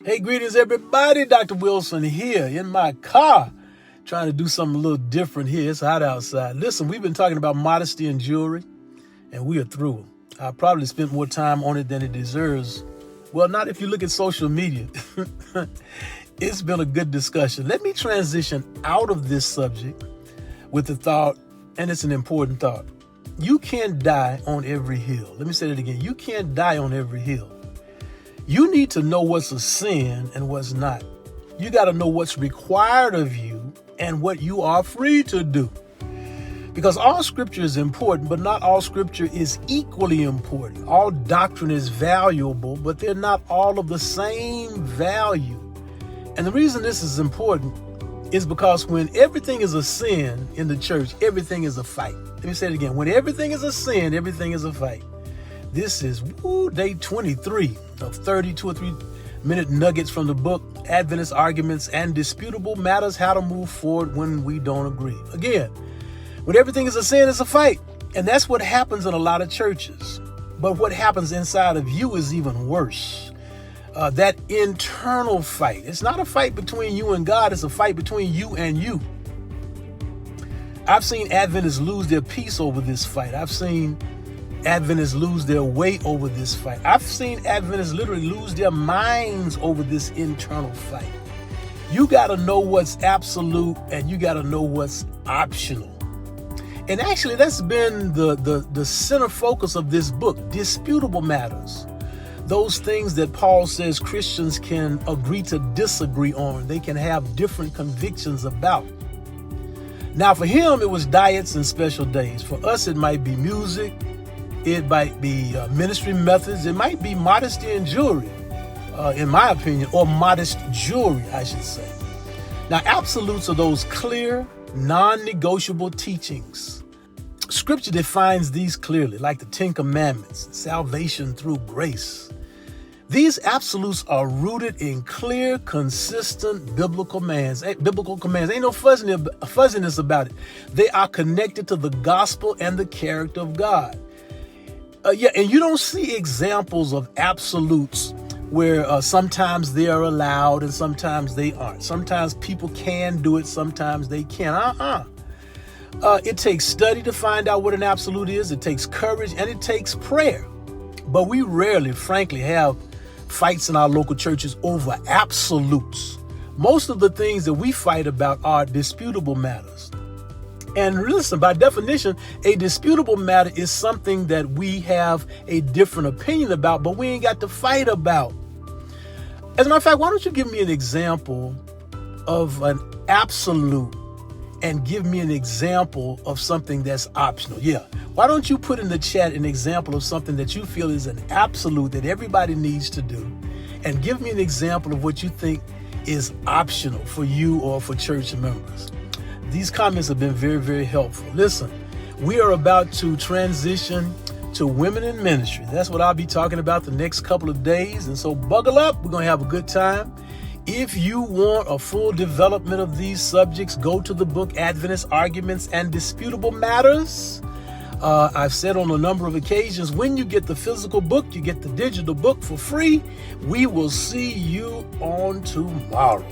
Hey, greetings, everybody. Dr. Wilson here in my car, trying to do something a little different here. It's hot outside. Listen, we've been talking about modesty and jewelry, and we are through. I probably spent more time on it than it deserves. Well, not if you look at social media. It's been a good discussion. Let me transition out of this subject with the thought, and it's an important thought. You can't die on every hill. Let me say that again. You can't die on every hill. You need to know what's a sin and what's not. You got to know what's required of you and what you are free to do. Because all scripture is important, but not all scripture is equally important. All doctrine is valuable, but they're not all of the same value. And the reason this is important is because when everything is a sin in the church, everything is a fight. Let me say it again. When everything is a sin, everything is a fight. This is day 23 of 32 or 3-minute nuggets from the book, Adventist Arguments and Disputable Matters, How to Move Forward When We Don't Agree. Again, when everything is a sin, it's a fight. And that's what happens in a lot of churches. But what happens inside of you is even worse. That internal fight. It's not a fight between you and God. It's a fight between you and you. I've seen Adventists lose their peace over this fight. I've seen Adventists lose their way over this fight. I've seen Adventists literally lose their minds over this internal fight. You got to know what's absolute and you got to know what's optional. And actually, that's been the center focus of this book, Disputable Matters. Those things that Paul says Christians can agree to disagree on. They can have different convictions about. Now, for him, it was diets and special days. For us, it might be music. It might be ministry methods. It might be modesty and jewelry, in my opinion, or modest jewelry, I should say. Now, absolutes are those clear, non-negotiable teachings. Scripture defines these clearly, like the 10 Commandments, salvation through grace. These absolutes are rooted in clear, consistent biblical commands. Ain't no fuzziness about it. They are connected to the gospel and the character of God. And you don't see examples of absolutes where sometimes they are allowed and sometimes they aren't. Sometimes people can do it, sometimes they can't. It takes study to find out what an absolute is. It takes courage and it takes prayer. But we rarely, frankly, have fights in our local churches over absolutes. Most of the things that we fight about are disputable matters. And listen, by definition, a disputable matter is something that we have a different opinion about, but we ain't got to fight about. As a matter of fact, why don't you give me an example of an absolute and give me an example of something that's optional? Yeah. Why don't you put in the chat an example of something that you feel is an absolute that everybody needs to do, and give me an example of what you think is optional for you or for church members. These comments have been very, very helpful. Listen, we are about to transition to women in ministry. That's what I'll be talking about the next couple of days. And so buckle up. We're going to have a good time. If you want a full development of these subjects, go to the book Adventist Arguments and Disputable Matters. I've said on a number of occasions, when you get the physical book, you get the digital book for free. We will see you on tomorrow.